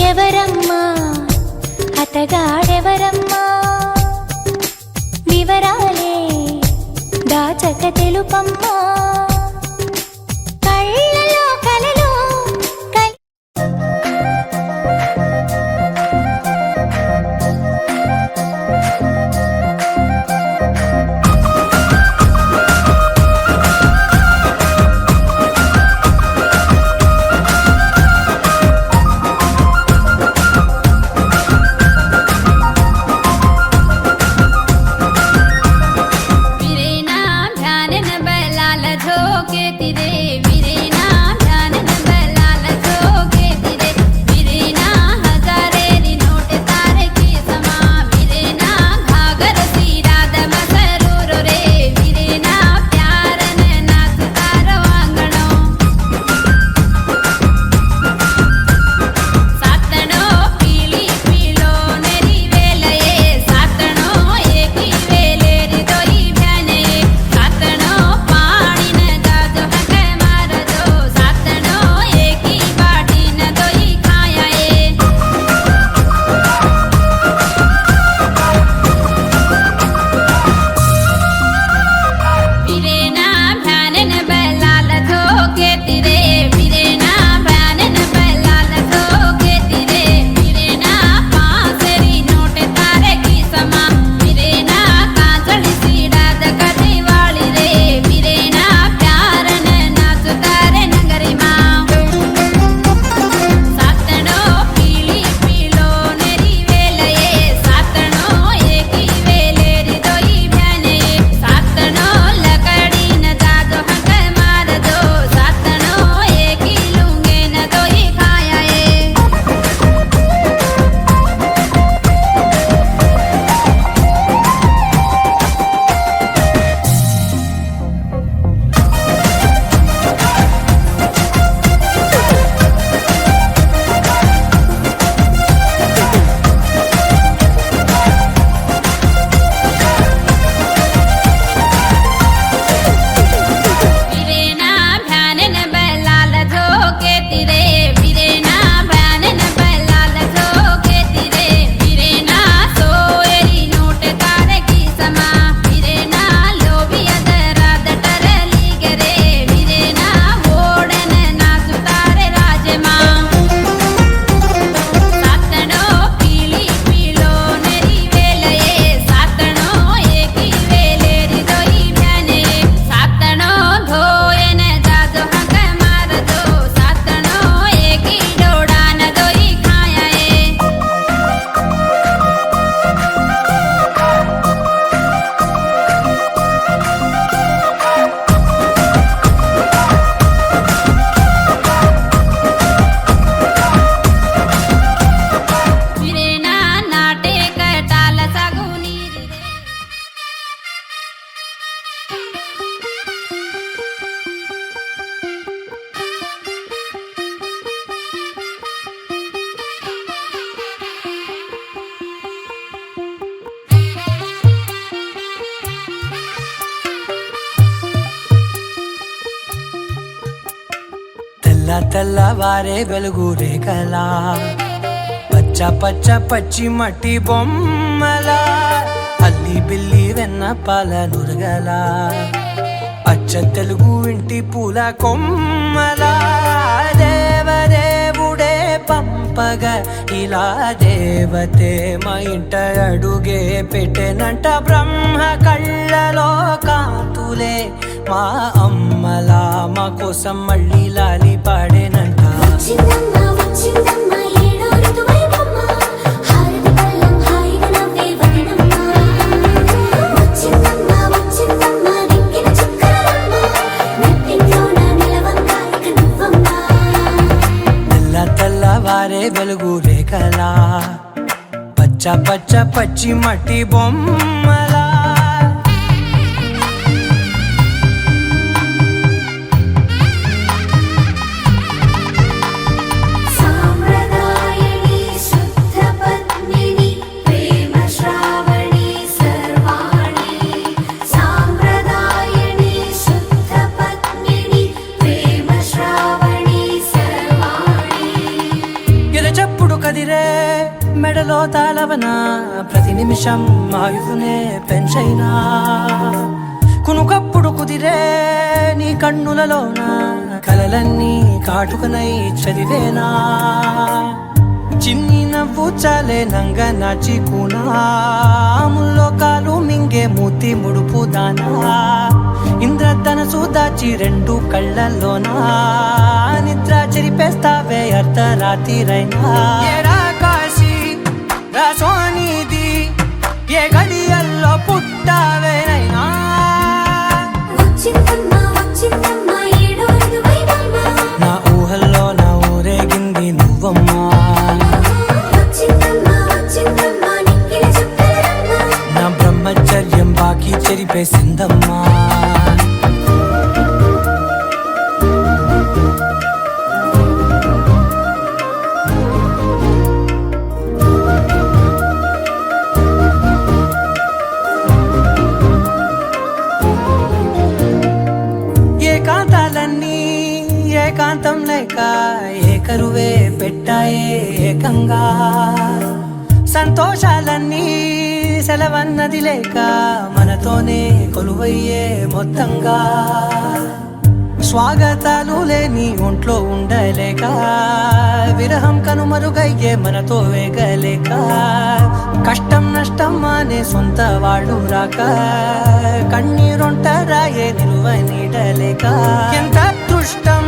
ఎవరమ్మా అతగాడెవరమ్మా వివరాలే దాచక తెలుపమ్మా కళ్ళలో కలలో తెల్లవారే వెలుగు రేఖలా పచ్చ పచ్చ పచ్చి మట్టి బొమ్మలా అల్లి బిల్లి వెన్న పాల నురగలా అచ్చ తెలుగు ఇంటి పూల కొమ్మలా దేవదేవుడే పంపగా ఇలా దేవతే మా ఇంట అడుగే పెట్టెనంట బ్రహ్మ కళ్ళలో కాంతులే మా అమ్మలా మా కోసం మళ్ళీ లాలి పాడేనంట తెల్లవారే వెలుగు రేఖలా పచ్చ పచ్చ పచ్చి మట్టి బొమ్మలా సెలవన ప్రతి నిమిషం ఆయువునే పెంచైనా కునుకప్పుడు కుదిరే నీ కన్నులలోన కలలన్నీ కాటుకనై చదివేనా చిన్ని నవ్వు చాలే నంగ నాచి ముల్లోకాలు మింగే మూతి ముడుపు దానా ఇంద్రధనసు దాచి రెండు కళ్ళల్లోనా నిద్ర చెరిపేస్తావే అర్ధరాత్రిరైనా ఏరా కాశీ రా సోనిది ఏ గడియల్లో పుట్టావేనైనా నా ఊహల్లో నా ఊరేగింది నువ్వమ్మా నా బ్రహ్మచర్యం బాకీ చెరిపేసిందమ్మా ఏకాంతాలన్నీ ఏకాంతం లేక ఏకరువే పెట్టాయే ఏకంగా సంతోషాలన్నీ సెలవన్నది లేక మనతోనే కొలువయ్యే మొత్తంగా స్వాగతాలు లేని ఒంట్లో ఉండలేక విరహం కనుమరుగయ్యే మనతో వేగలేక కష్టం నష్టం అనే సొంత వాళ్ళు రాక కన్నీరొంటరాయే నిలువ నీడలేక ఎంత దుష్టం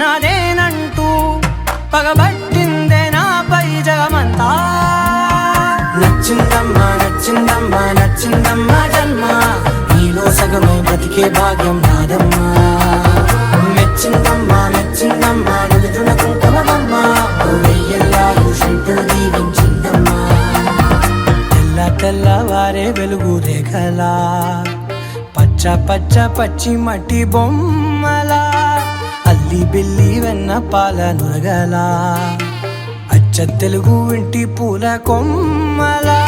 నాదేనంటూ పగబట్టిందే నాపై జగమంతా నచ్చిందమ్మా నచ్చిందమ్మా నచ్చిందమ్మా జన్మ నీలో సగమై బ్రతికే భాగ్యం నాదమ్మా మెచ్చిందమ్మా మెచ్చిందమ్మా నిలుచున కుంకుమమ్మా వెయ్యల్లాలు శంకులు దీవించిందమ్మా తెల్ల తెల్లవారే వెలుగు రేఖలా పచ్చ పచ్చ పచ్చి మట్టి బొమ్మలా అల్లి బిల్లి వెన్న పాల నురగలా అచ్చ తెలుగు ఇంటి పూల కొమ్మలా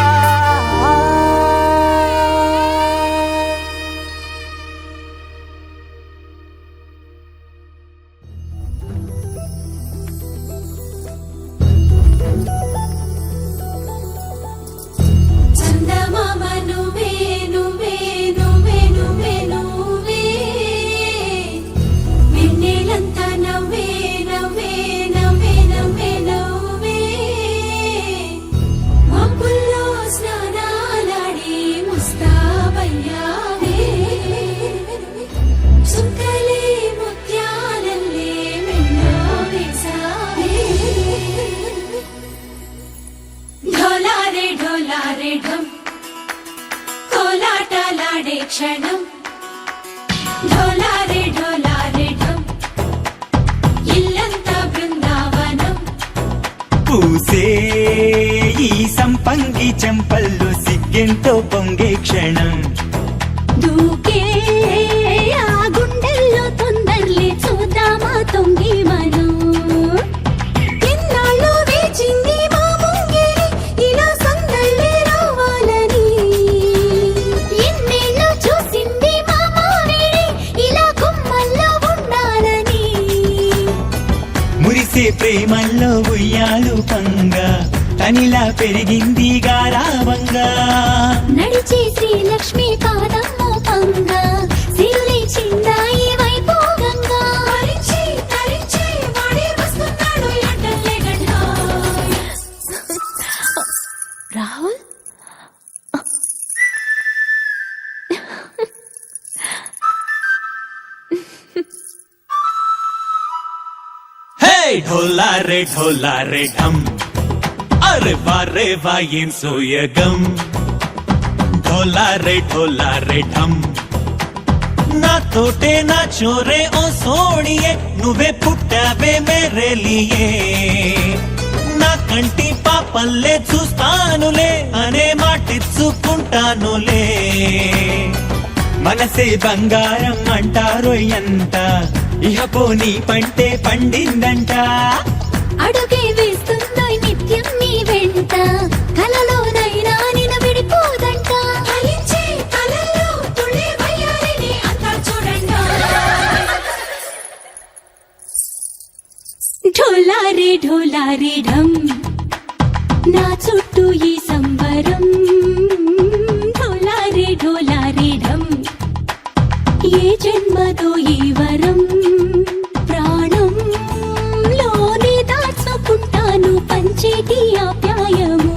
కోలాటలాడే క్షణం ఢోలారే ఢోలారే ఢం ఇల్లంతా బృందావనం పూసే ఈ సంపంగి చెంపల్లో సిగ్గెంతో పొంగే క్షణం దూకే ఆ గుండెల్లో తొందరలే చూద్దామా తొంగి మనం ఎన్నాళ్ళు వేచింది మా ముంగిలి ఇలా సందళ్ళే రావాలని ఎన్నేళ్ళు చూసింది మా మావిడి ఇలా గుమ్మల్లో ఉండాలని మురిసే ప్రేమల్లో ఉయ్యాలు పంగా తనిలా పెరిగింది గారావంగా నడిచే శ్రీలక్ష్మి పాదం మోపంగా సిరులే చిందాయి వైభోగంగా తరించి తరించి వాడే వస్తున్నాడు ఎండలే గంట రాహుల్ హే ఢోలా రే ఢమ్ అరే వా ఏం సోయగం ఢోలా రే ఢమ్ నా తోటే నా చోరే ఓ సోడియే నువ్వే పుట్టావే మేరే లియే నా కంటి పాపల్లే చూస్తానులే అనే మాటిచ్చుకుంటానులే మనసే బంగారం అంటారో ఎంత ఇహ పోనీ పంటే పండిందంట అడుగే వేస్తుందో నిత్యం నీ వెంట కలలోనైనా నిన్ను విడిపోదంట ఫలించే కలల్లో తుళ్ళే వయ్యారిని అంతా చూడండి ఢోలారే ఢమ్ నా చుట్టూ ఈ సంబరం ఢోలారే ఢోలారే ఢం ఏ జన్మదో ఈ వరం ప్రాణంలోనే దాచుకుంటాను పంచేటి ఆప్యాయము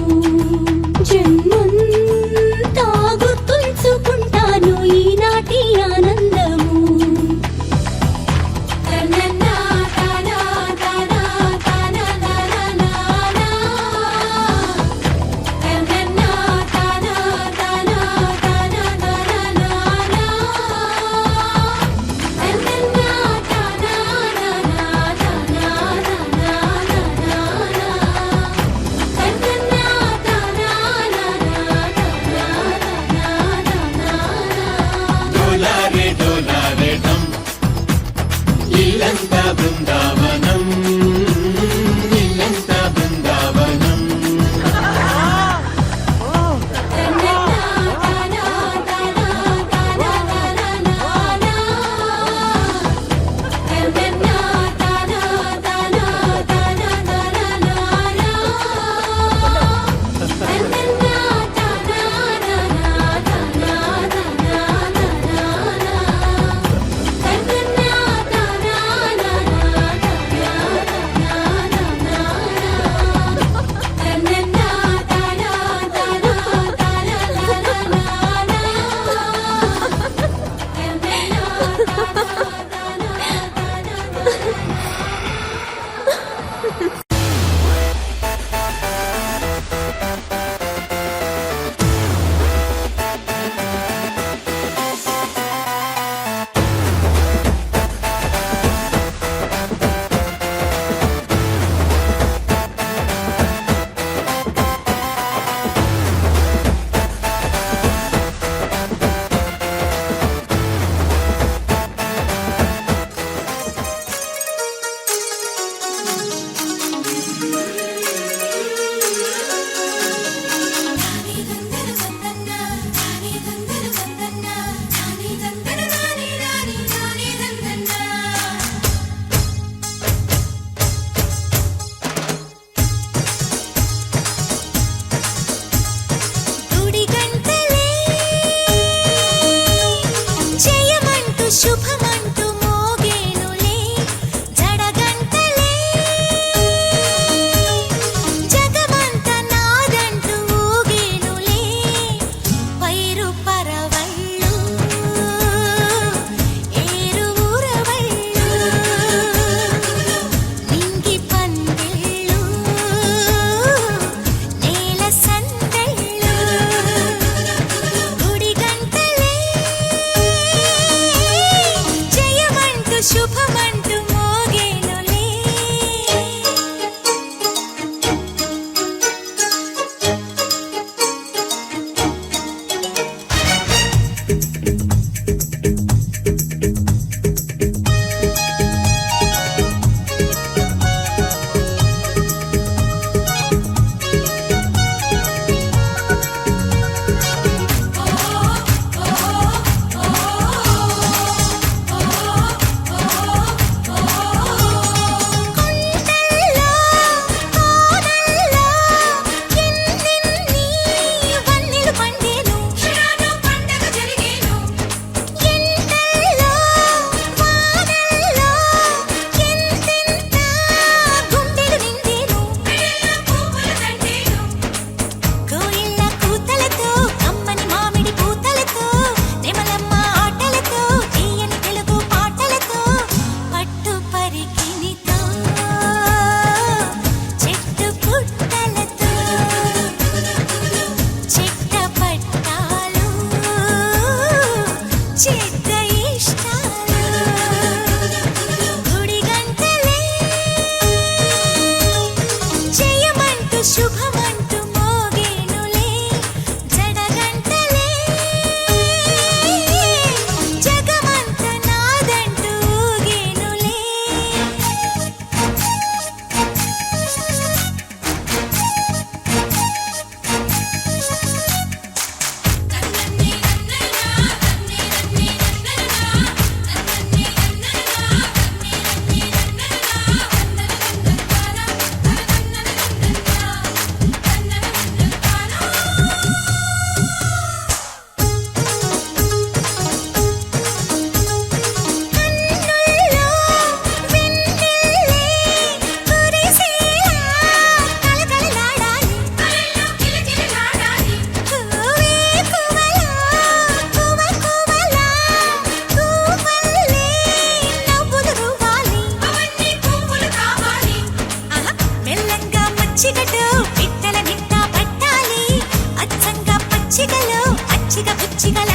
జన్మంతా గుర్తుంచుకుంటాను ఈనాటి ఆనందము తననా తనా తనా తనా తనా తననా తనా తనా తనా తనా తననా తనా డోలారే డోలారే ఢం ఇల్లంతా బృందావనం ఇల్లంతా బృందావనం గుడి గంటలే జయమంటూ శుభమంటూ మోగేనులే జడగంటలే జగమంత నాదంటూ ఊగేనులే పైరు పరవళ్ళు ఏరు ఊరవళ్ళు నింగి పందిళ్ళు నేల సందళ్ళు గుడి గంటలే జయమంటూ శుభమంటూ మోగేనులే కొండల్లో కోనల్లో ఎన్నెన్ని వన్నెలు పండేను శ్రావణ పండగ జరిగేను ఎండల్లో వానల్లో ఎంతెంత గుండెలు నిండేను పువ్వుల దండేను కోయిల కూతలతో కమ్మని మామిడి పూతలతో నెమలమ్మ ఆటలతో తీయని తెలుగు పాటలతో పట్టు పరికినితో చెట్టు పుట్టలతో చెట్ట పట్టాలు చెట్ట ఇష్టాలు గుడి గంటలే జయమంటూ శుభమంటూ మోగేనులే జడగంటలే జగమంత నాదంటూ ఊగేనులే తన్నన్ని నన్ననా తన్ని నన్ని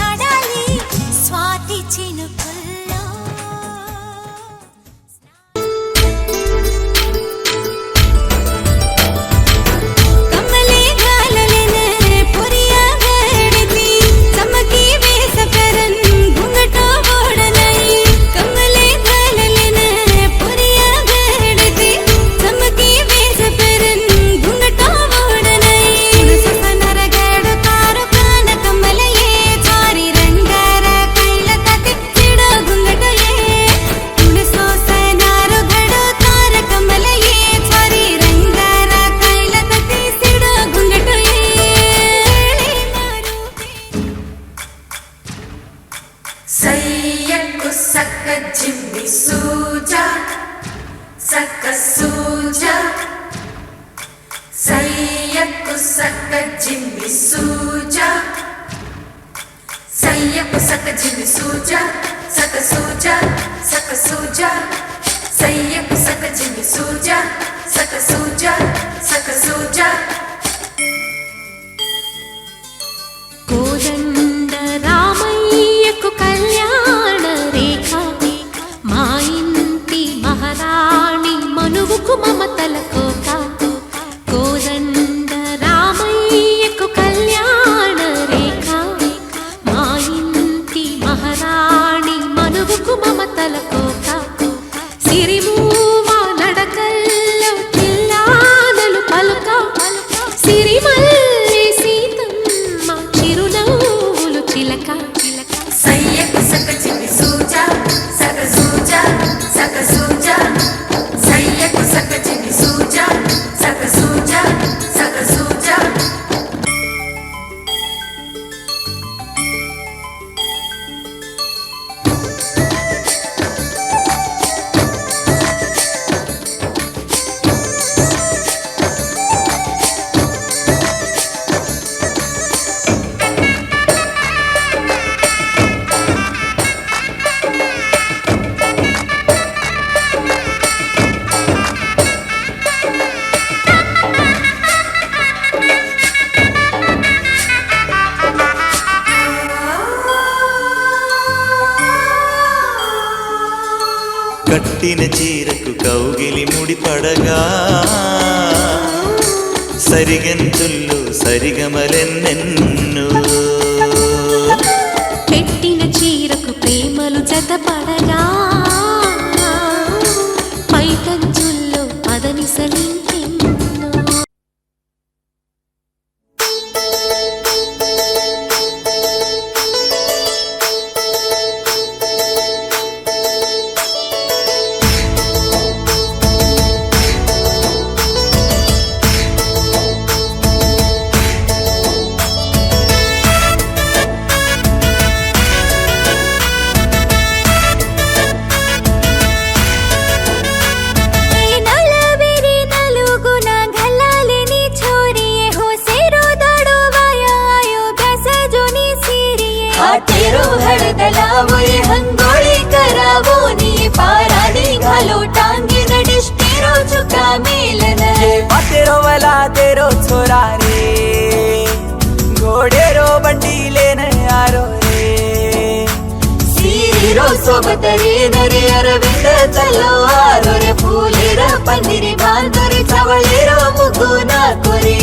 ముచ్చటాడాలి స్వాతి చినుకుల్లో ಕಮಲೆ ಗಾಲಲೆನ ಪುರಿಯ ಗಡತಿ ಚಮಕಿ ವೇಸ ಕರನ್ घुंघट ಓಡನೈ ಕಮಲೆ ಗಾಲಲೆನ ಪುರಿಯ ಗಡತಿ ಚಮಕಿ ವೇಸ ಕರನ್ घुंघट ಓಡನೈ ಸುಸನರ ಗಡ ಕಾರು ಕಾನ ಕಮಲಯೇ ಚಾರಿ ರಂಗರ ಕೈಲ ಕತಿ ಚಿಡ घुंघट ಯೇ ತುಳಸೋ ಸನಾರು ಗಡ ಕಾರ ಕಮಲಯೇ ಚಾರಿ ರಂಗರ ಕೈಲ ಕತಿ ಸಿಡ घुंघट ಯೇ ಸಯ್ಯಕ್ಕು ಸಕ್ಕ ಜಿಮ್ಮಿ ಸೂಜ ಸಕ್ಕ ಸೂಜ ಸಯ್ಯಕ್ಕು ಸಕ್ಕ ಜಿಮ್ಮಿ ಸೂಜ ಸಯ್ಯಕ್ಕು ಸಕ್ಕ ಜಿಮ್ಮಿ ಸೂಜ ಸಕ್ಕ ಸೂಜ ಸಕ್ಕ ಸೂಜ ಸಯ್ಯಕ್ಕು ಸಕ್ಕ ಜಿಮ್ಮಿ ಸೂಜ ಸಕ್ಕ ಸೂಜ ಸಕ್ಕ ಸೂಜ కోదండ రామయ్యకు కళ్యాణ రేఖ మా ఇంటి మహారాణి మనువుకు మమతల కోక కోదండ రామయ్యకు కళ్యాణ రేఖ మా ఇంటి మహారాణి మనువుకు మమతల కోక సిరిమూవ నడకల్లో చిల్లాదలు పలుక సిరిమల్లి సీతమ్మ చిరునవ్వులు చిలక సయ్యకు సక్క జిమ్మి సూజ సక సూజ సక సూజ సయ్యకు సక్క జిమ్మి సూజ సక సూజ సక సూజ కట్టిన చీరకు కౌగిలి ముడిపడగా సరిగంతుల్లో సరిగమలెన్నెన్ను పెట్టిన చీరకు ప్రేమలు జతపడగా పైకంచుల్లో పదనిసలింకెన్నో तेरो हळदलावो ये हंगोळी करावो नी पाराडी घालो टांगे नडिश तेरो चुका मेलन तेरो वाला तेरो छोरा रे घोड़े रो बंडी लेने यारो रे सीरो सोबत रे नरे अरविंद चलो आरो रे फूले रे पंदिरी बांधरे चवळे रो मुगुना कोरे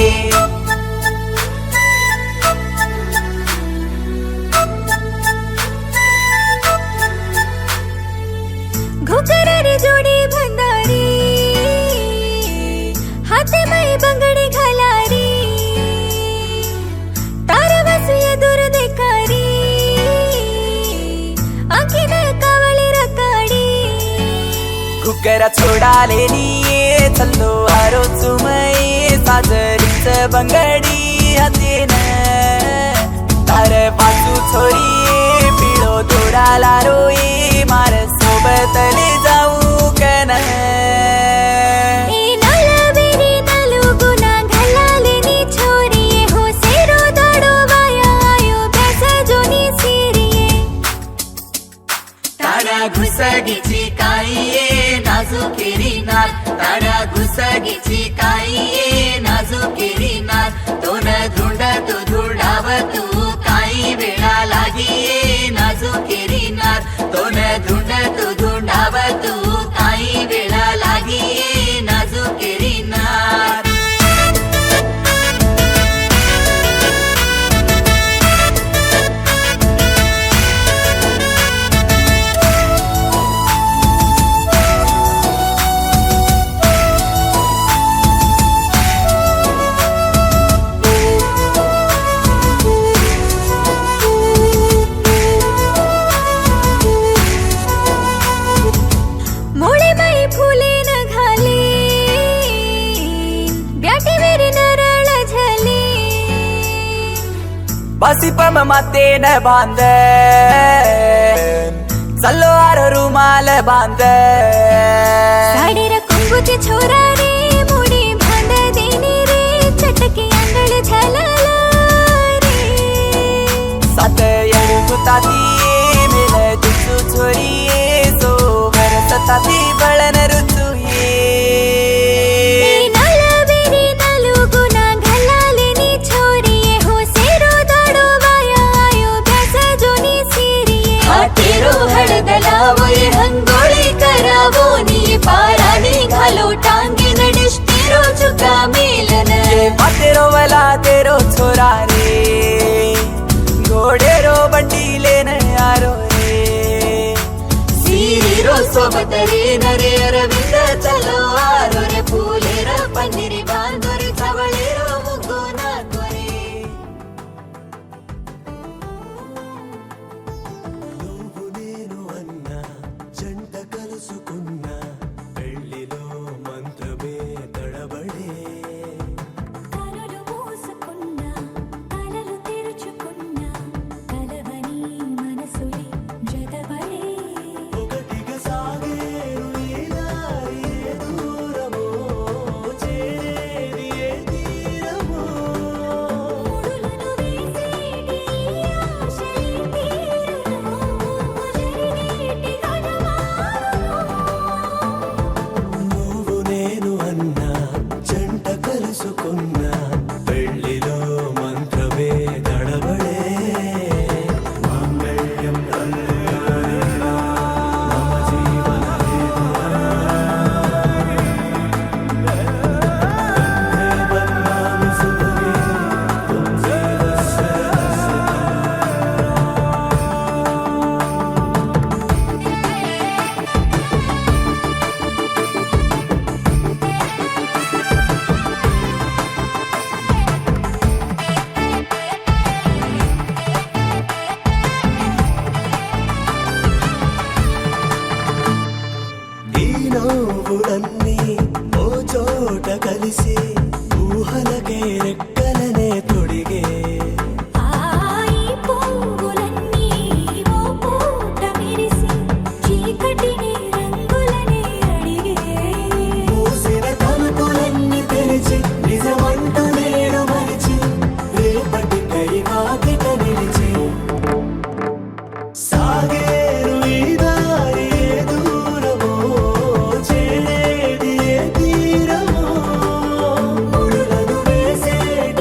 घुकरारी जोडी भंडारी हाते मै बंगडी घालारी तारवासुय दूर देकारी आखीन कावळी रकाडी घुकरा छोडाले निये चल्लो आरो चुमये साजरीच बंगडी हातेन तार पाचू छोरी पिळो तोडाला रोई मार सोबतले जाऊ कन घुसगीची काईये नाजुकेरी नात तारा घुसगीची काईये नाजुकेरी नात तोन धुंड तू धुडाव तू काही वेळा लागी तो न धुंडतो धुंडावतो काही वेळा लागी नाजुकेरी नार बासी पम माते न बांध सलवार रुमाल बांध साडीर कुंकुचे छोरा रे मुडी बांध देनी रे चटके अंगळ झलला रे सात येळुताती मेले तुझू छोरी सो बरसताती बळन रुचुये हळदलावोय हंगोळी करावो नी पारा निघालो टांगे नडिष्टिरो चुका मेलन ये मातेरो वला तेरो छोरा रे घोडेरो बंडीले न यारो रे सीरीरो सोबत रे नरे अरविंद चलो आरो रे फुलेर पन्नीरी बांधोरी चवळेरो मुग्गो नाको रे జంట కలుసుకున్న పెళ్లిలో మంత్రమే తడబడే కనులు మూసుకున్న కలలు తెరుచుకున్న కలవని మనసులే జతబడే ఒకటిగా సాగేరు ఈ దారి ఏ దూరమో చేరేది ఏ తీరమో ముడులను వేసేటి ఆశలే తీరును జరిగేటి గడవారును నువ్వు నేను అన్న జంట కలుసుకున్న పెళ్లిలో మంత్రమే తడబడే మాంగళ్యం మమ జీవన బన్నామి సుఖమే ఈ నవ్వులన్నీ ఓ చోట కలిసి ఊహలకే రెక్కలనే తొడిగే ఆయి పొంగులన్నీ ఓ పూట విరిసి చీకటిని రంగులనే అడిగే మూసిన తలుపులన్నీ తెరిచి నిజమంటూ నేడు మరిచి రేపటికై వాకిట నిలిచి సాగేరు ఈ దారి ఏ దూరమో చేరేది ఏ తీరమో ముడులను వేసేటి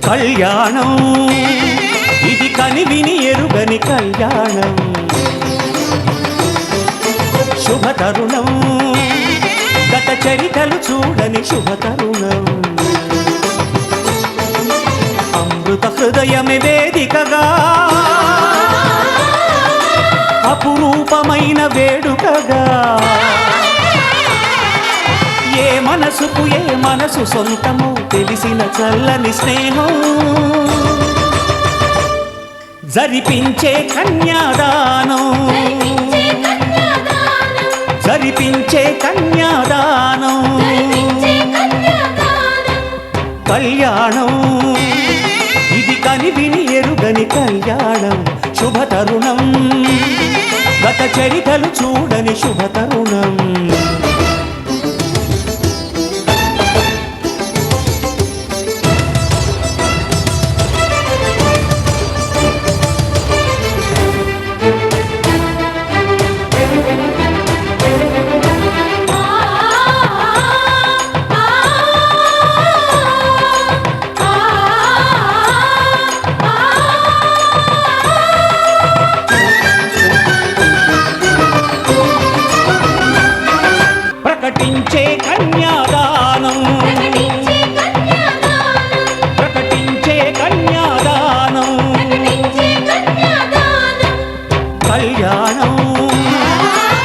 కళ్యాణం ఇది కనివిని ఎరుగని కళ్యాణం శుభతరుణం గత చరితలు చూడని శుభతరుణం అమృత హృదయమే వేదికగా అపురూపమైన వేడుకగా ఏ మనసుకు ఏ మనసు సొంతమో తెలిసిన చల్లని స్నేహం జరిపించే కన్యాదానం జరిపించే కన్యాదానం కళ్యాణం ఇది కనివిని ఎరుగని కళ్యాణం శుభతరుణం గత చరితలు చూడని శుభతరుణం ప్రకటించే కన్యాదానం ప్రకటించే కన్యాదానం కళ్యాణం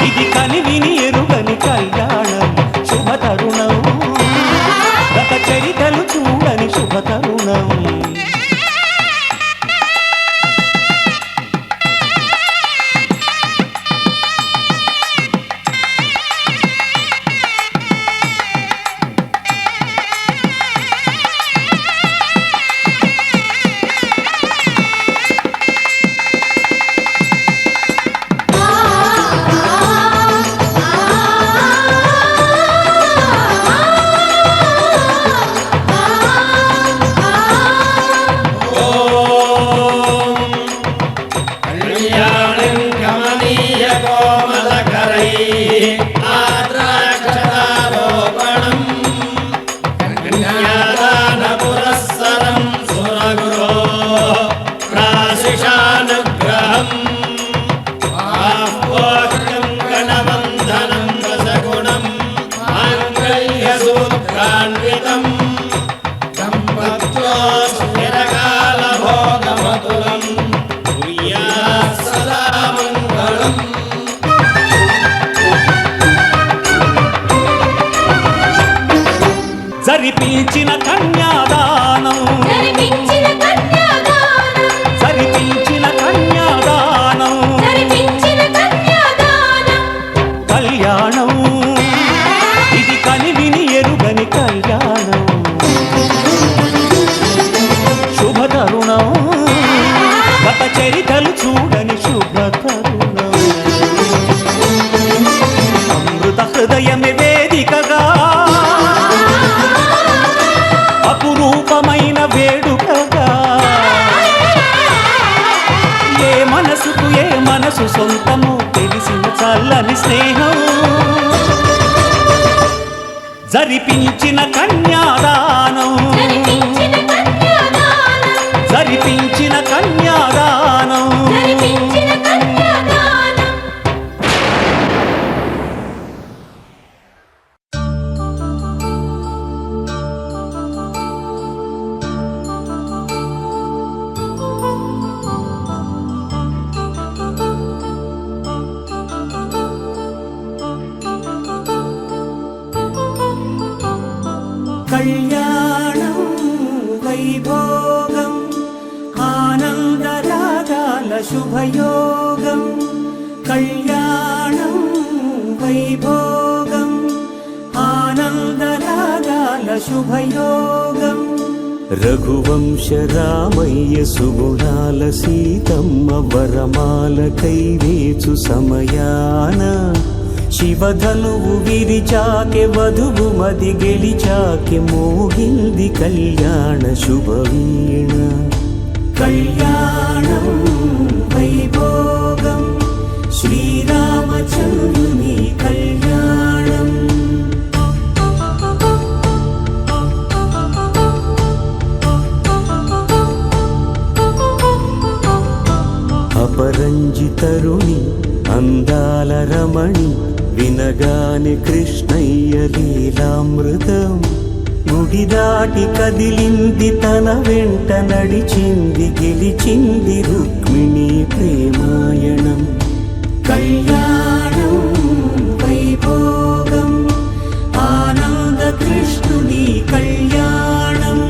ఇది కనివిని ఎరుగని కళ్యాణం శుభతరుణం గత చరితలు చూడని శుభతరుణం జరిపించిన కన్యాదానం జరిపించిన కన్యాదానం కళ్యాణం ఇది కనివిని ఎరుగని కళ్యాణం శుభతరుణం గత చరితలు చూడని శుభతరుణం అమృత హృదయమే వేదికగా అపురూపమైన వేడుకగా ఏ మనసుకు ఏ మనసు సొంతమో తెలిసిన చల్లని స్నేహం జరిపించిన కన్యాదానం జరిపించిన కన్యాదానం కళ్యాణం వైభోగం ఆనందరాగాల శుభయోగం కళ్యాణం వైభోగం ఆనందరాగాల శుభయోగం రఘువంశ రామయ్య సుగుణాల సీతమ్మ వరమాల కైవేచు సమయాన శివధనువు విరిచాకె వధువు మది గెలిచాకె మోగింది కళ్యాణ శుభవీణ కళ్యాణం వైభోగం శ్రీరామచంద్రుని కళ్యాణం అపరంజి తరుణి అందాల రమణి వినగానే కృష్ణయ్య లీలామృతం గుడి దాటి కదిలింది తన వెంట నడిచింది గెలిచింది రుక్మిణి ప్రేమాయణం కళ్యాణం వైభోగం ఆనంద కృష్ణుని కళ్యాణం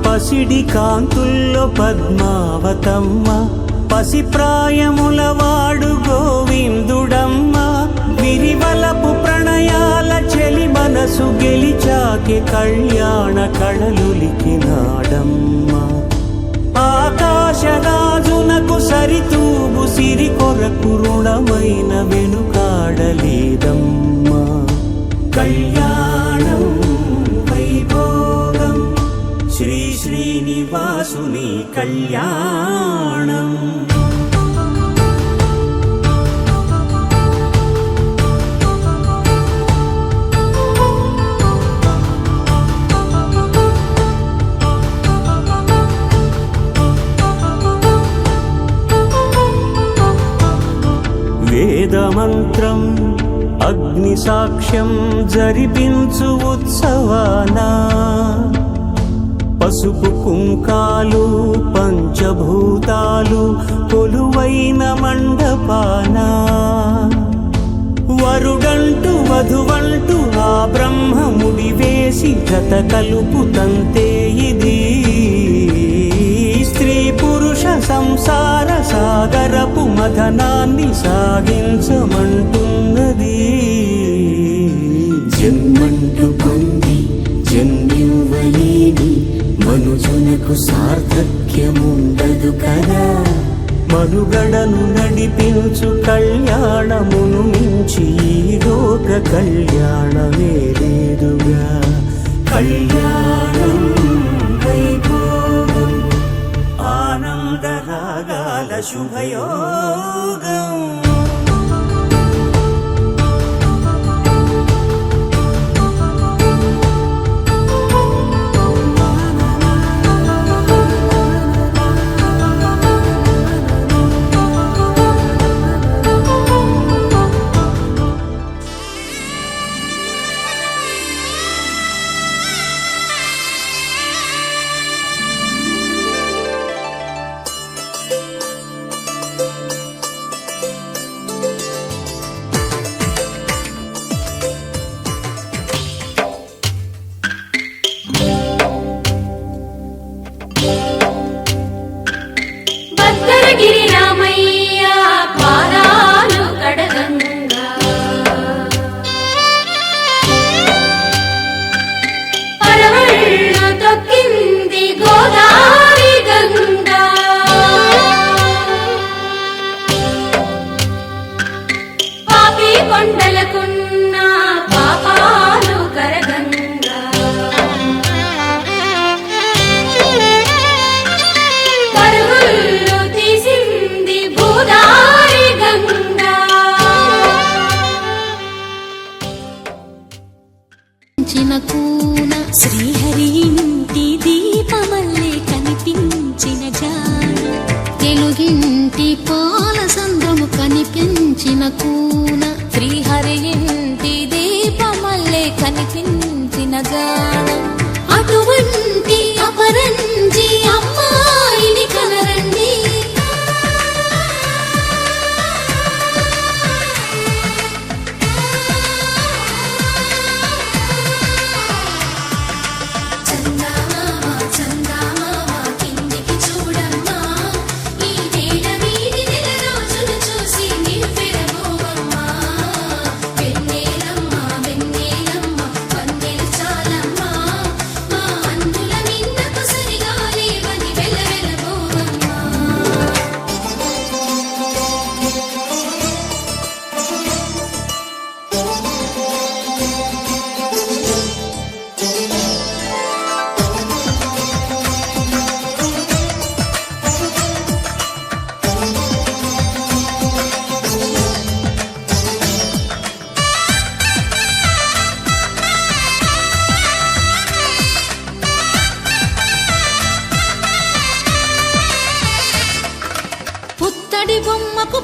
పసిడి కాంతుల్లో పద్మావతమ్మ పసిప్రాయముల వాడు గోవిందుడమ్మ విరివలపు ప్రణయాల చెలి మనసు గెలిచాకే కళ్యాణ కళలులికినాడమ్మ ఆకాశరాజునకు సరితూగు సిరి కొరకు రుణమైన వెనుకాడలేదమ్మ కళ్యాణం వైభోగం శ్రీ శ్రీనివాసుని కళ్యాణం వేదమంత్రం అగ్ని సాక్ష్యం జరిపించు ఉత్సవానా పసుపు కుంకాలు పంచభూతాలు కొలువైన మండపాన వరుడంటూ వధువంటూ ఆ బ్రహ్మముడి వేసి జత కలుపుతంతే ఇది స్త్రీ పురుష సంసార సాగరపు మథనాన్ని సాగించమంటున్నది జన్మంటూ పొంది జన్మివ్వలేని మనుజునకు సార్థక్యముండదు కదా మనుగడను నడిపించు కళ్యాణమును మించి ఈ లోక కళ్యాణమే లేదుగా కళ్యాణం వైభోగం ఆనందరాగాల శుభయోగం భద్రగిరి రామయ్య పాదాలు కడగంగా పరవళ్ళు తొక్కింది గోదావరి గంగా పాపి కొండలకున్న పాపాలు కరగంగా పరుగులు తీసింది భూదారి గంగా చిన కూన శ్రీహరి ఇంటి దీపమల్లే కనిపించిన జాన తెలుగింటి పాల సంద్రము కనిపించిన కూన శ్రీహరి ఇంటి దీపమల్లే కనిపించిన జాన అటువంటి అపరంజి అమ్మాయిని కనరండి చందమామ చందమామ కిందికి చూడమ్మా ఈ వేళ వీడి నెల రోజులు చూసి నివ్వెరబోవమ్మా వెన్నెలమ్మ వెన్నెలమ్మ వందెలు చాలమ్మా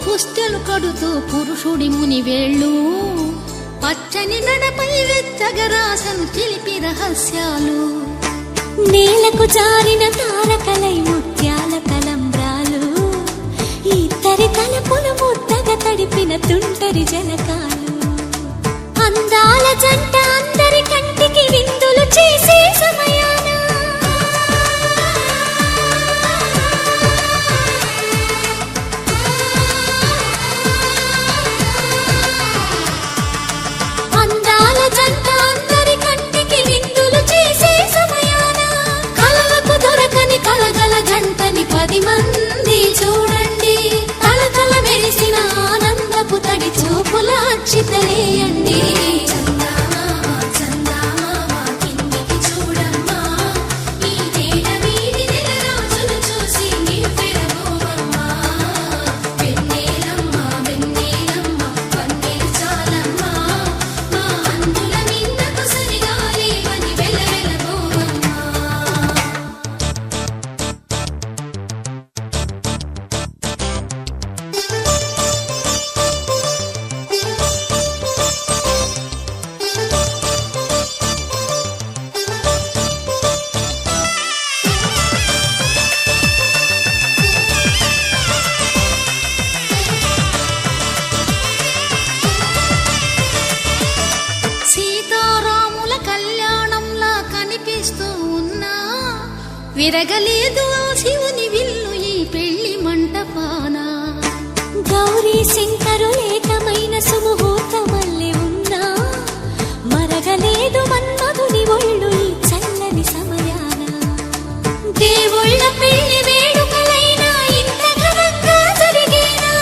పుస్తెలు కడుతూ పురుషుడి ముని వేళ్ళు పచ్చని నడపై వెచ్చగరాసను చిలిపి రహస్యాలు నేలకు జారిన తారకలై ముత్యాల తలంబ్రాలు ఇద్దరి తలపులు ముద్దగా తడిపిన తుంటరి జలకాలు అందాల జంట అందరి కంటికి విందులు చేసే సమయాన అందాల జంట అందరి కంటికి విందులు చేసే సమయాన కలలకు దొరకని కలగల జంటని 10 మంది చూడండి కలకల మెరిసిన ఆనందపు తడి చూపుల అచ్చితలేయండి సీతారాముల కళ్యాణంలా కనిపిస్తూ ఉన్నా విరగలేదు ఆ శివుని విల్లు ఈ పెళ్లి మంటపాన గౌరీ శంకరులేకమైన సుముహూర్తమల్లె ఉన్నా మరగలేదు మన్మధుని ఒళ్ళు ఈ చల్లని సమయాన దేవుళ్ళ పెళ్లి వేడుకలైనా ఇంత ఘనంగా జరిగేనా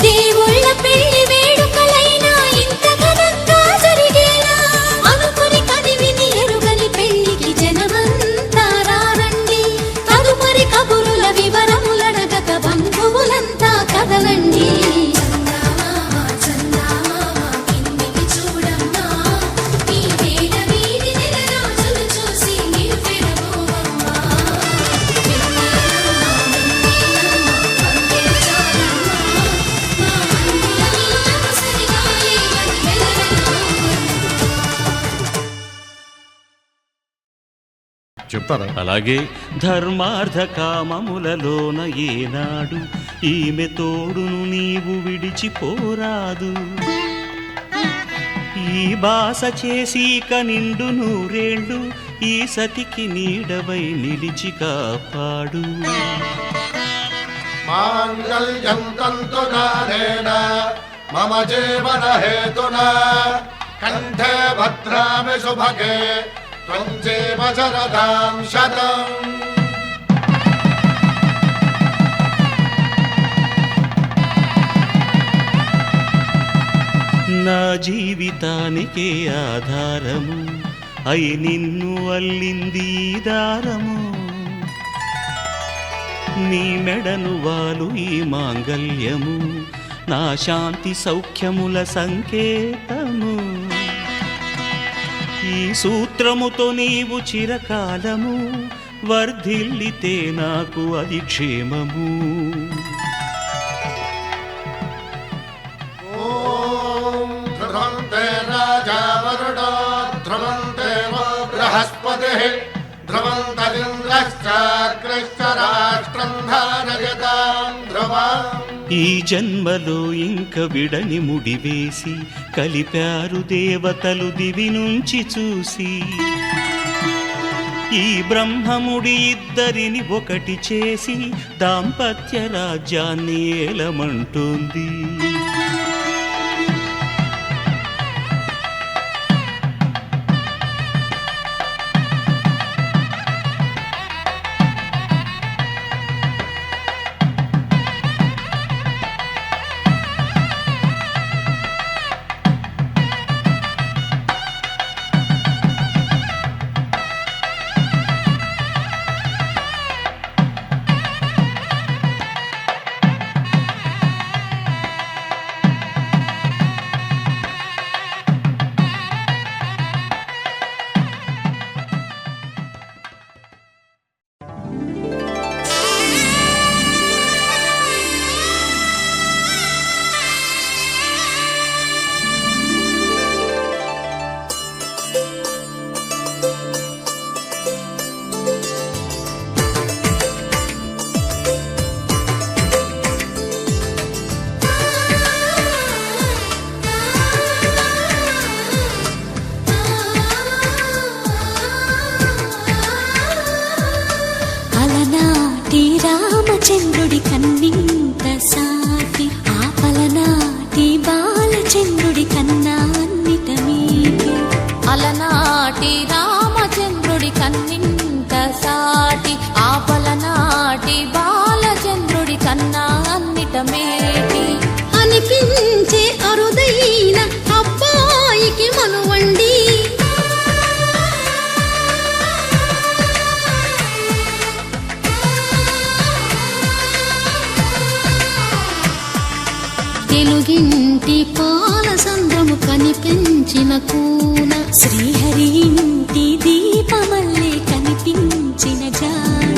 దేవుళ్ళ పెళ్లి వేడుకలైనా ఇంత ఘనంగా జరిగేనా అనుకుని కదివిని ఎరుగని పెళ్లికి జనమంతా రారండి తదుపరి కబురుల వివరములడగక బంధువులంతా కదలండి చెప్తారా? అలాగే ధర్మార్థ కామములలోన ఏనాడు ఈమె తోడును నీవు విడిచిపోరాదు ఈ బాస చేసి నిండు నూరేళ్ళు ఈ సతికి నీడవై నిలిచి కాపాడు మాంగళ్యం తంతునానేన మమ జీవన హేతునా కంఠే భద్రామి శుభగే త్వం జీవ శరదాం శతం. నా జీవితానికే ఆధారము అయి నిన్ను అల్లింది ఈ దారము నీ మెడను వాలు ఈ మాంగల్యము నా శాంతి సౌఖ్యముల సంకేతము ఈ సూత్రముతో నీవు చిరకాలము వర్ధిల్లితే నాకు అది క్షేమము ఓం ధ్రువంతే రాజా వరుణో ధ్రువంతే వో బృహస్పతిః ధ్రువంతరింద్రశ్చాగ్రశ్చ రాష్ట్రం ధారయతాం ధ్రువం. ఈ జన్మలో ఇంక విడని ముడివేసి కలిపారు దేవతలు దివి నుంచి చూసి ఈ బ్రహ్మముడి ఇద్దరిని ఒకటి చేసి దాంపత్య రాజ్యాన్ని ఏలమంటోంది నాటి రామచంద్రుడి కన్నింత సాటి ఆపల నాటి బాలచంద్రుడి కన్నా అన్నిట మేటి అనిపించే అరుదైన అబ్బాయికి మనువండి తెలుగింటి పాలసంద్రము కనిపించిన కూన శ్రీహరి ఇంటి దీపమల్లే కనిపించిన జాన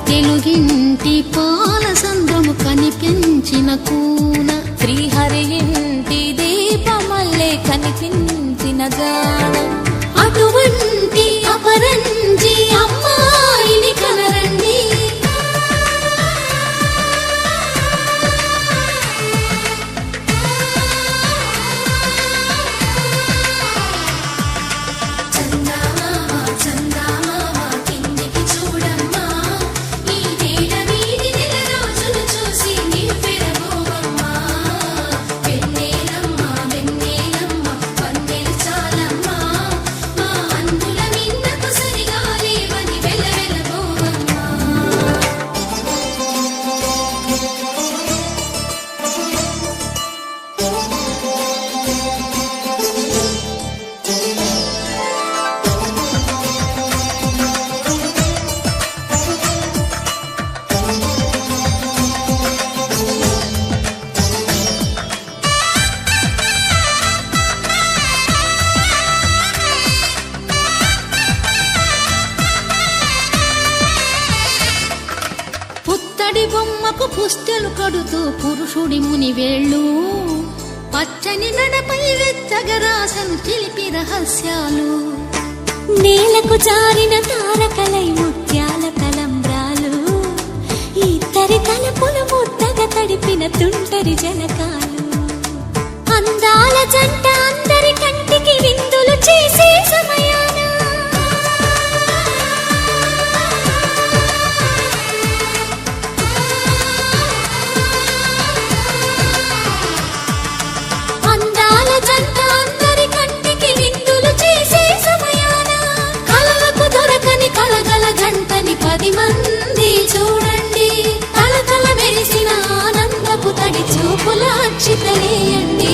తెలుగింటి పాలసంద్రము కనిపించిన కూన శ్రీహరి ఇంటి దీపమల్లే కనిపించిన జాన అటువంటి అపరంజి అమ్మాయిని కనరండి బొమ్మకు పుస్తెలు కడుతూ పురుషుడి ముని వేళ్ళు పచ్చని నడపై వెచ్చగరాసను చిలిపి రహస్యాలు నేలకు జారిన తారకలై ముత్యాల తలంబ్రాలు ఇద్దరి తలపులు ముద్దగా తడిపిన తుంటరి జలకాలు అందాల జంట అందరి కంటికి విందులు చేసే సమయాన పది మంది చూడండి తలతల మెరిసిన ఆనందపు తడి చూపుల అక్షితలేయండి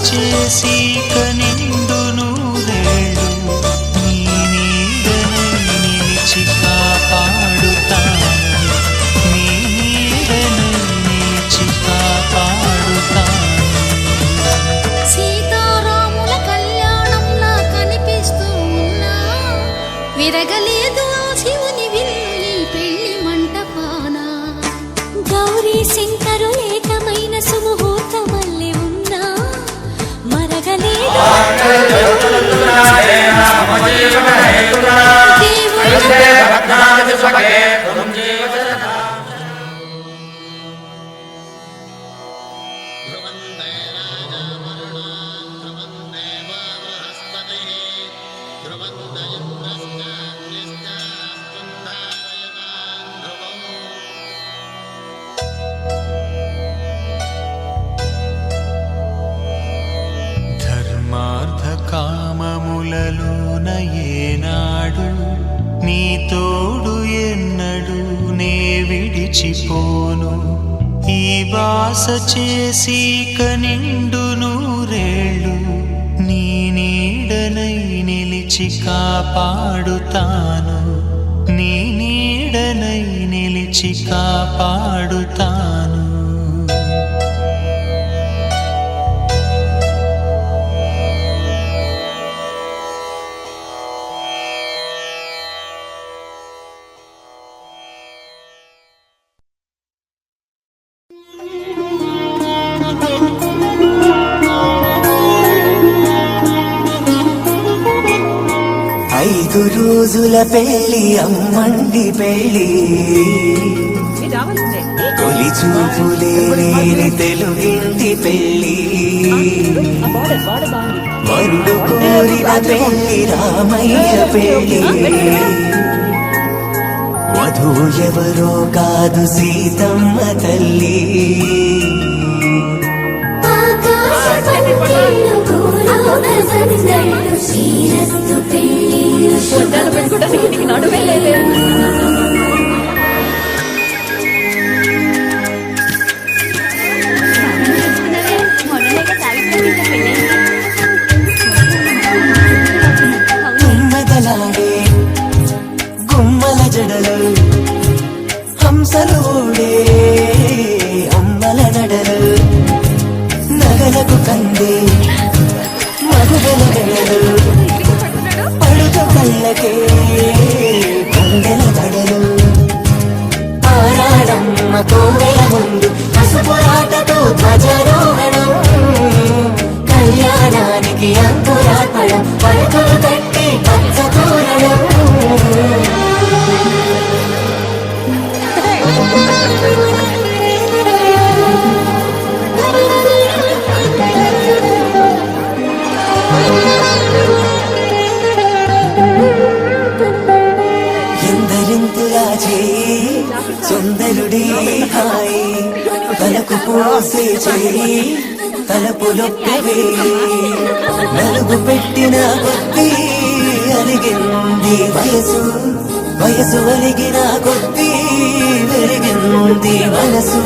చేసి కనిండు నూరేళ్ళు నీ నీడనై నిలిచి కాపాడుతాను నీ నీడనై నిలిచి కాపాడుతాను సీతారాముల కళ్యాణంలా కనిపిస్తూ ఉన్నా విరగలేదు ఆ శివుని విల్లు ఈ పెళ్లి మంటపాన గౌరీ శంకరు ఏకమైన సుముహూర్తమల్లే ఉన్నా కామములలోన ఏనాడు నీ తోడు ఎన్నడు నే విడిచిపోను ఈ బాస చేసి కనిండు నూరేళ్ళు నీ నీడనై నిలిచి కాపాడుతాను నీ నీడనై నిలిచి కాపాడుతాను 5 రోజుల పెళ్లి అమ్మండి పెళ్లి తొలి చూపులే లేని తెలుగింటి పెళ్లి వరుడు కోరిన పెళ్లి రామయ్య పెళ్లి వధువు ఎవరో కాదు సీతమ్మ తల్లి తుమ్మెదలాడే గుమ్మల జడలు హంసలు ఓడే అమ్మల నడలు నగలకు కందే మగుగల గడలు పడుతు కళ్ళకే గుండెల తడలు ఆరాడమ్మ కోవెల ముందు పసుపురాటతో ధ్వజారోహణం కళ్యాణానికి అంకురార్పణం పలుకులు తట్టి పచ్చతోరణం ఎందరింతులా చేయి సుందరుడి హాయి తలకు పోసే చేయి తలపులొప్పవే నలుగు పెట్టిన కొద్దీ అలిగింది వయసు వయసు అలిగిన కొద్దీ వెలిగింది మనసు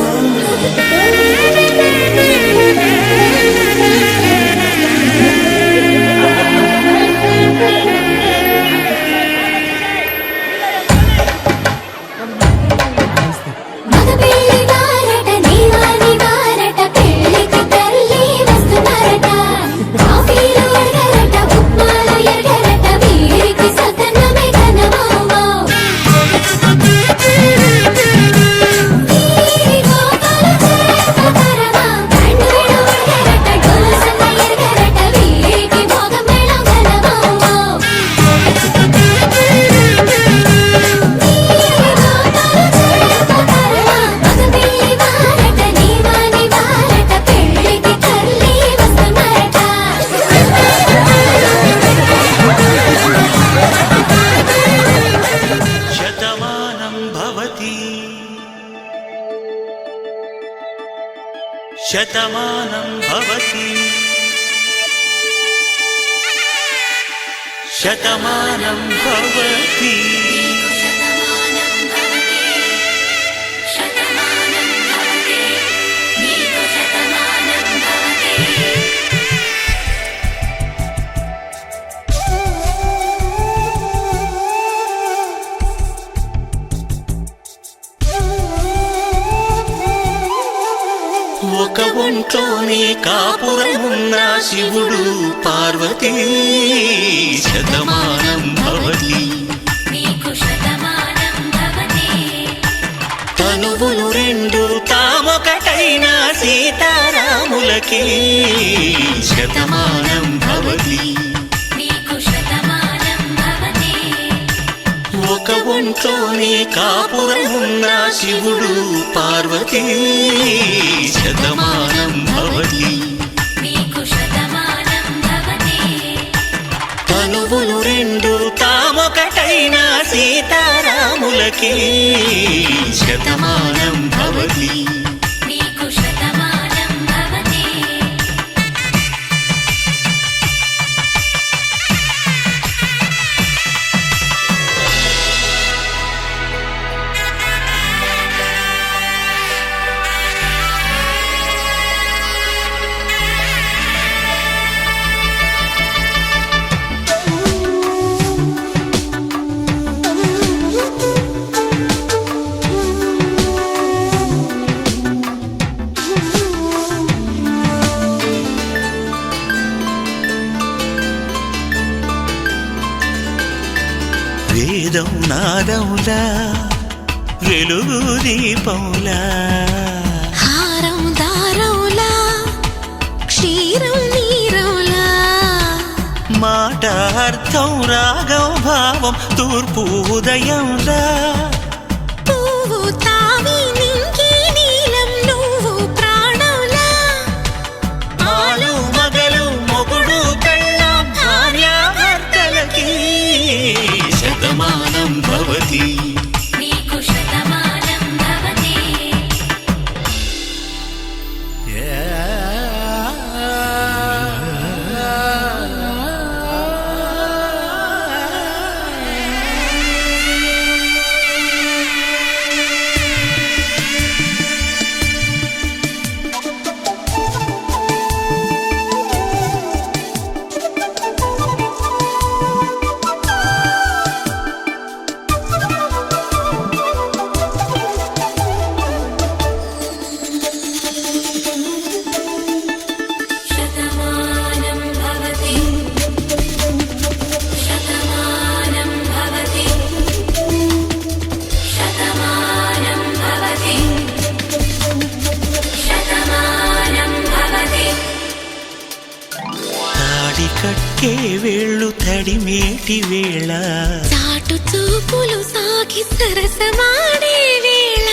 శతమానం భవతి శతమానం భవతి ఒక ఒంట్లోనే కాపురమున్న శివుడు పార్వతీ శతమానం భవతి తనువులు రెండు తామొకటైన సీతారాములకి శతమానం భవతి ఒక ఒంట్లోనే కాపురమున్న శివుడు పార్వతీ శతమానం భవతి తనువులు రెండు తామొకటైన సీతారాములకి శతమానం భవతి వేదం నాదములా వెలుగు దీపములా హారం దారములా క్షీరం నీరములా మాట మాట అర్థం రాగం భావం తూర్పు ఉదయంలా పువ్వు తావి నింగి నీలం నువ్వు ప్రాణంలా ఆలు మగలు మొగుడు కళ్ళం భార్యాభర్తలకి శతమానం భవతి నీకు శతమానం భవతి శతమానం భవతి శతమానం భవతి శతమానం భవతి శతమానం భవతి తాడి కట్టే వేళ్ళు తడిమేటి వేళ చాటు చూపులు సాగి సరసమాడే వేళ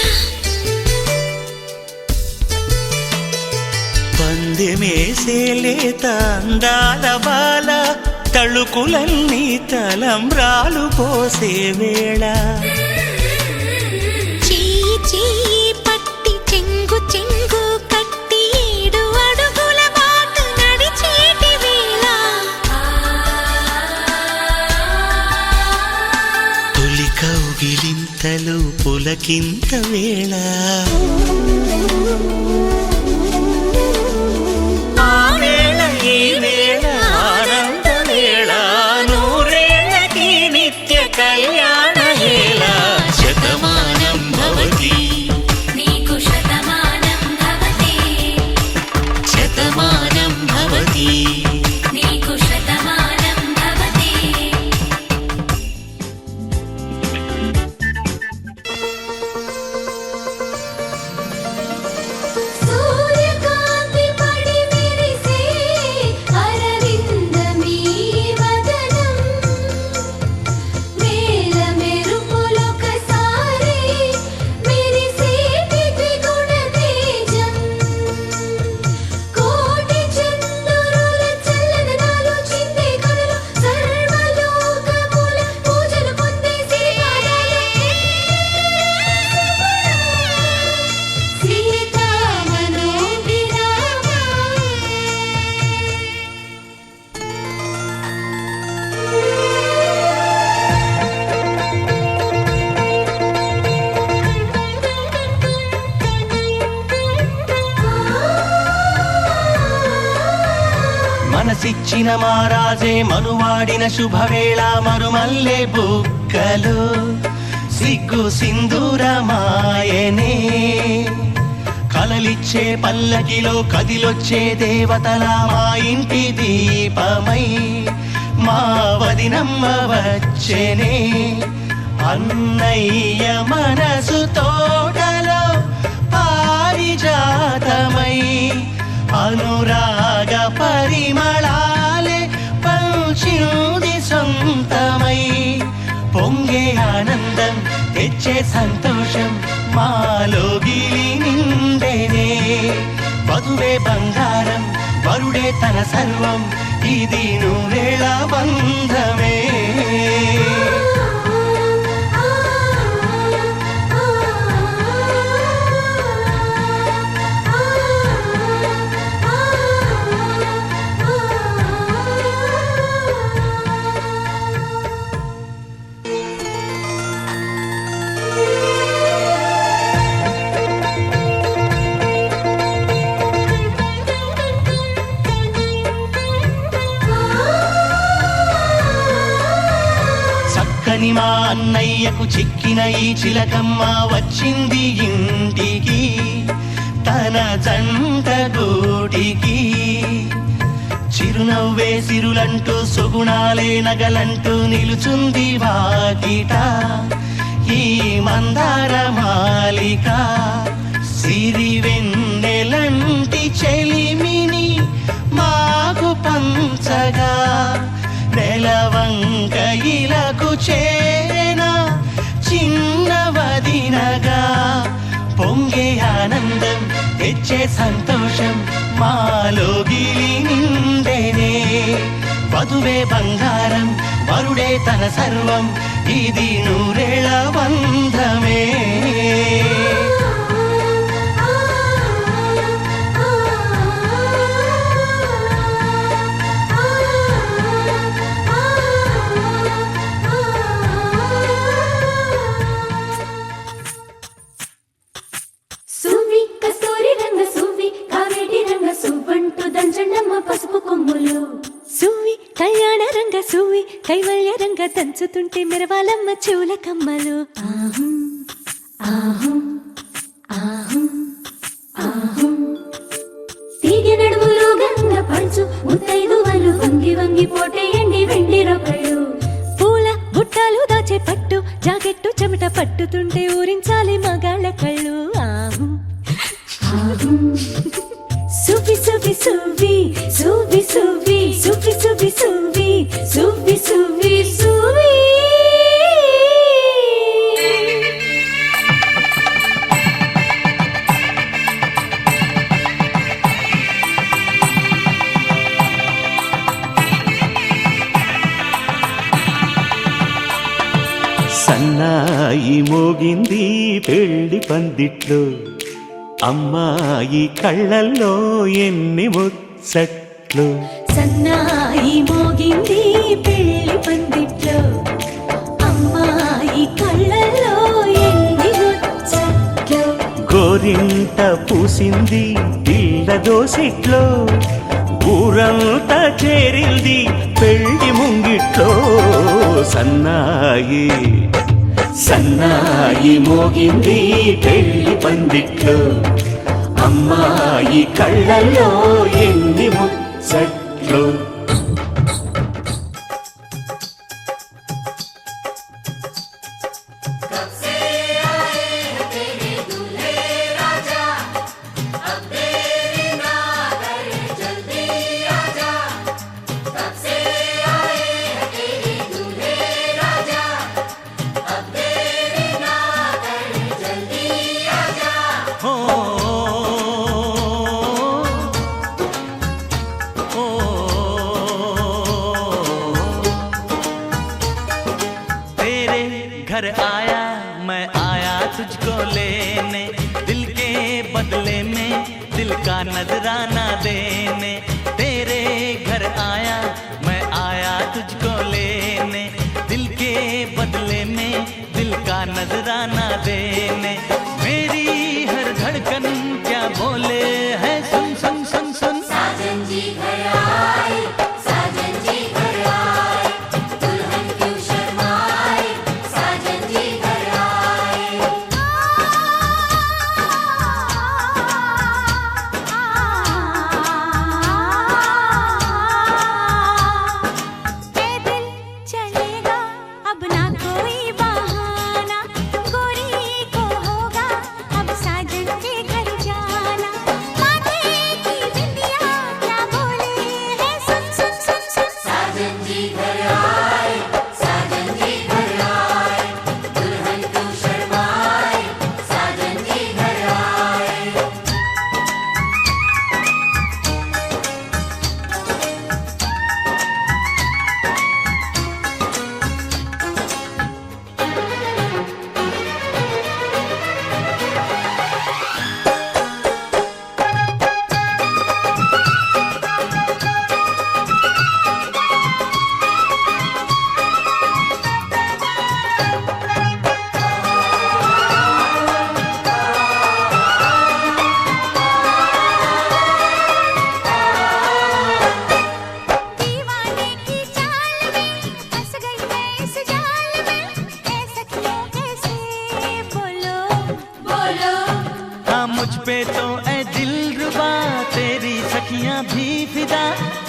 పందెమేసేలేత అందాల బాల తళుకులన్నీ తలంబ్రాలు పోసే వేళ చెయ్యి చెయ్యి పట్టి చెంగు చెంగు కట్టి 7 అడుగుల బాట నడిచేటి వేళ తొలి కౌగిలింతలు పులకింత వేళ ఆ వేళ ఈ వేళ ఆనంద వేళ నూరేళ్ళకి నిత్య కళ్యాణ వేళ శతమానం భవతి నీకు శతమానం భవతి శతమానం భవతి నీకు శతమానం భవతి సూర్యకాంతి పడి మెరిసే అరవిందమీ వదనం మేల మెరుపులొకసారి మెరిసేటి ద్విగుణ తేజం కోటి చంద్రుల చల్లదనాలు చిందే కనులు సర్వలోకముల పూజలు పొందే మనసిచ్చిన మారాజే మనువాడిన శుభవేళ మరుమల్లె బుక్కలు సిగ్గు సింధూరమాయనే కలలిచ్చే పల్లకిలో కదిలొచ్చే దేవతల మా ఇంటి దీపమై మా వదినమ్మ వచ్చేనే అన్నయ్య మనసు తోటలో పారిజాతమై అనురాగ పరిమళాలే పంచింది సొంతమై పొంగే ఆనందం తెచ్చే సంతోషం మాలోగిలి నిండేనే వధువే బంగారం వరుడే తన సర్వం ఇది నూరేళ్ళ బంధమే చక్కని మా అన్నయ్యకు చిక్కిన ఈ చిలకమ్మ వచ్చింది ఇంటికి తన జంట గూటికి చిరునవ్వే సిరులంటూ సుగుణాలే నగలంటూ నిలుచుంది వాకిట ఈ మందార మాలిక సిరి వెన్నెలంటి చెలిమిని మాకు పంచగా నెలవంక ఇలకు చేరెనా చిన్నవదినగా పొంగే ఆనందం తెచ్చే సంతోషం మాలోగిలి నిండేనే వధువే బంగారం వరుడే తన సర్వం ఇది నూరేళ్ళ బంధమే సువ్వి కస్తూరి రంగ సువ్వి కావేటి రంగ సువ్వంటూ దంచండమ్మ పసుపు కొమ్ములు సువ్వి కళ్యాణ రంగ సువ్వి కైవల్య రంగ దంచుతుంటే మెరవాలమ్మ చెవుల కమ్మలు ఆహం ఆహం ఆహం ఆహం తీగె నడుములు గంగ పంచు ముత్తైదువలు వంగి వంగి పోటేయండి వెండి రొకళ్ళు పూల బుట్టాలు దాచే పట్టు జాకెట్టు చెమట పట్టుతుంటే ఊరించాలి మగాళ్ళ కళ్ళు ఆహు ఆహం సువ్వి సువ్వి సువ్వి సువ్వి సువ్వి సువ్వి సువ్వి సువ్వి సువ్వి సువ్వి సువ్వి సన్నాయి మోగింది పెళ్లి పందిట్లో అమ్మాయి కళ్ళల్లో ఎన్ని ముచ్చట్లు సన్నాయి మోగింది పెళ్లి పందిట్లో అమ్మాయి కళ్ళల్లో ఎన్ని ముచ్చట్లు గోరింట పూసింది పిల్ల దోసిట్లో ఊరంతా చేరింది పెళ్లి ముంగిట్లో సన్నాయి సన్నాయి మోగింది పెళ్లి పందిట్లో అమ్మాయి కళ్ళల్లో ఎన్ని ముచ్చట్లు घर आया मैं आया तुझको लेने दिल के बदले में दिल का नजराना देने तेरे घर आया मैं आया तुझको लेने दिल के बदले में दिल का नजराना देने मेरी हर धड़कन क्या बोले है सुन सुन सुन सुन साजन जी घर आए साजन जी घर आए दुल्हन क्यों शर्माए साजन जी घर आए ये दिल चलेगा अब ना कोई बहाना गोरी को होगा अब साजन के घर जाना माथे की बिंदिया क्या बोले है सुन सुन सुन सुन साजन जी घर आए साजन जी घर आए दुल्हन क्यों शर्माए साजन जी घर आए दीवाने की चाल में फंस गई मैं इस जाल में ऐ सखियों कैसे बोलो बोलो हाँ मुझ पे तो ऐ दिलरुबा तेरी सखियां भी फिदा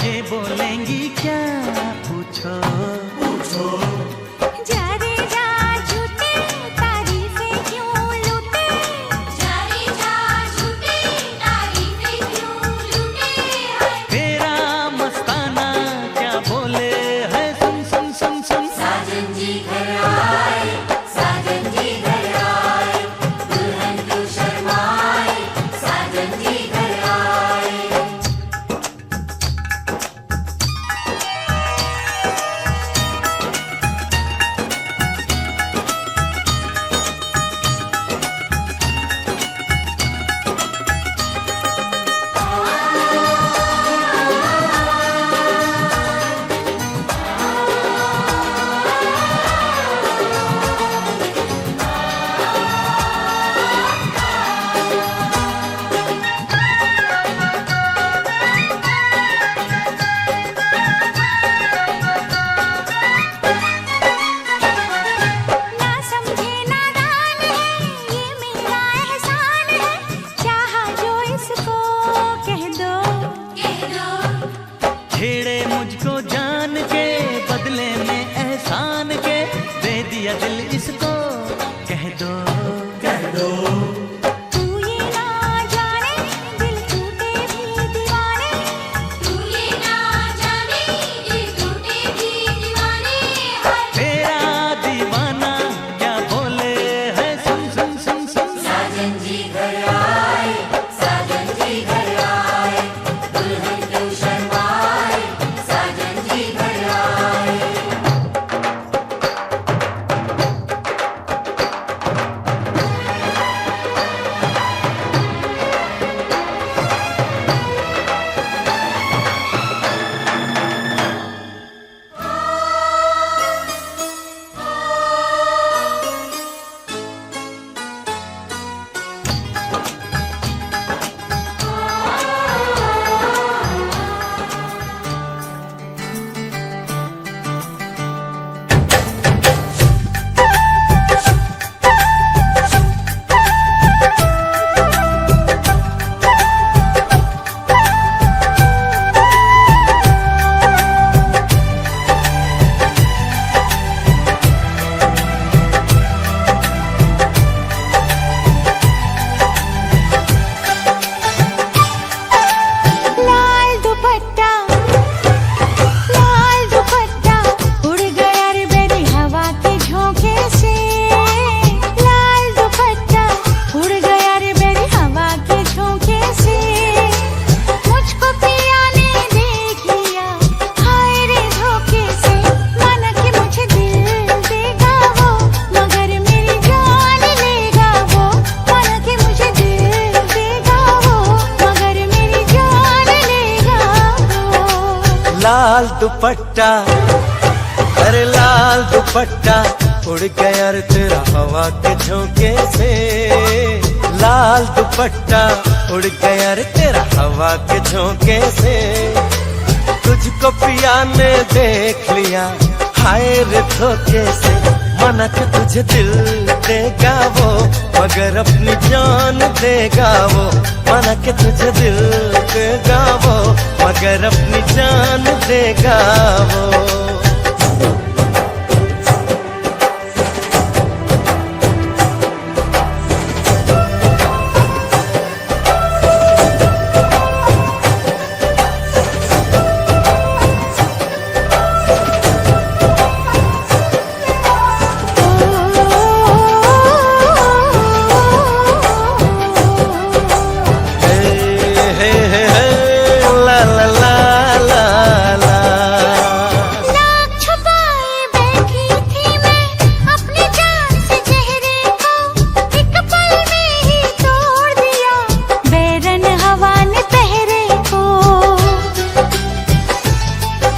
ये बोलेंगी क्या पूछो जा रे जा झूठे तारीफें क्यों लूटे जाने जा झूठे तारीफें क्यों लूटे हैं तेरा मस्ताना क्या बोले है जी घर आए, साजन जी घर आए, दुल्हन क्यों शर्माए, साजन जी घर आए। ना समझे नादान है, ये मेरा एहसान है, चाहा जो इसको कह दो। कह दो छेड़े मुझको जान के बदले में एहसान के, दे दिया दिल इसको कह दो। तू ये ना जाने दिल टूटे भी दीवाने, तू ये ना जाने दिल टूटे भी दीवाने हैं। तेरा दीवाना क्या बोले है, सुन सुन सुन सुन। साजन जी घर आए, साजन जी घर आए, दुल्हन क्यों शर्माए, साजन जी घर आए। लाल दुपट्टा उड़ गया रे मेरी हवा के झोंके से। लाल दुपट्टा उड़ गया रे मेरी हवा के झोंके से। मुझको पिया ने देख लिया, हाय रे धोखे से। माना कि मुझे दिल देगा वो, मगर मेरी जान लेगा वो। माना कि मुझे दिल देगा वो, मगर मेरी जान लेगा वो। लाल दुपट्टा, अरे लाल दुपट्टा उड़ गया रे तेरा हवा के झोंके से। लाल दुपट्टा उड़ गया रे तेरा हवा के झोंके से। तुझको पिया ने देख लिया, हाय रे धोखे से। माना कि तुझे दिल देगा वो, मगर अपनी जान देगा वो। माना कि तुझे दिल देगा वो, मगर अपनी जान देगा वो। हे हे हे ला ला ला ला ला। नाक छुपाए बैठी थी मैं अपनी जान से चेहरे को, एक पल में ही तोड़ दिया बैरन हवा ने पहरे को।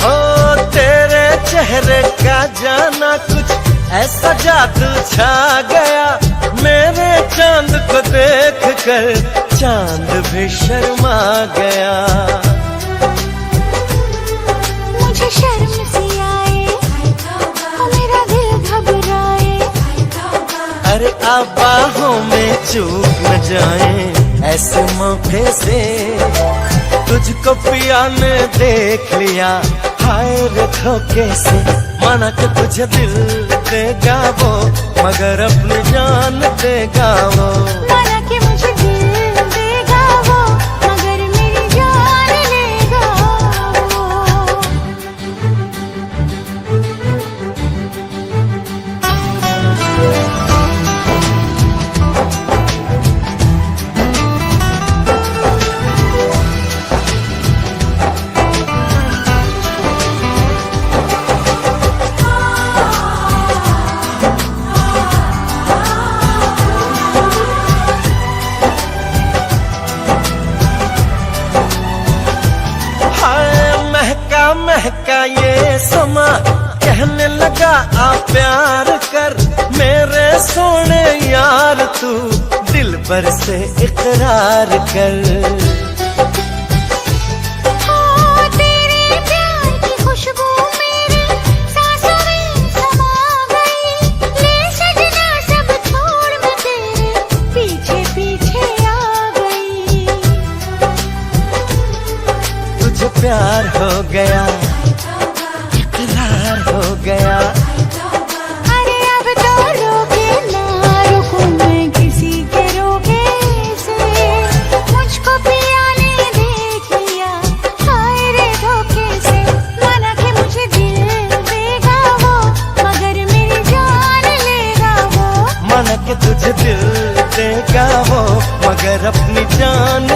ओ तेरे चेहरे का जाना कुछ ऐसा जादू छा गया। मेरे चांद को देख कर चांद भी शर्मा गया। मुझे शर्म सी आए, ओ मेरा दिल घबराए। अरे अब बाहों में चूक न जाए ऐसे मौके से। तुझको पिया ने देख लिया, हाय रे धोखे से। माना कि तुझे दिल देगा वो, मगर अपनी जान देगा वो। माना कि मुझे दिल देगा वो, मगर मेरी जान लेगा वो। जा आ प्यार कर मेरे सोने यार, तू दिल भर से इकरार कर। तेरे प्यार की खुशबू मेरी सांसों में समा गई, ले सजना सब छोड़ मैं तेरे पीछे पीछे आ गई। तुझे प्यार हो गया, इकरार हो गया। अरे अब तो रोके ना रुकूं मैं किसी के रोके से, मुझको पिया ने देख लिया हाय रे धोखे से। माना कि मुझे दिल देगा वो, मगर मेरी जान लेगा वो। मन के तुझे दिल देगा वो, मगर अपनी जान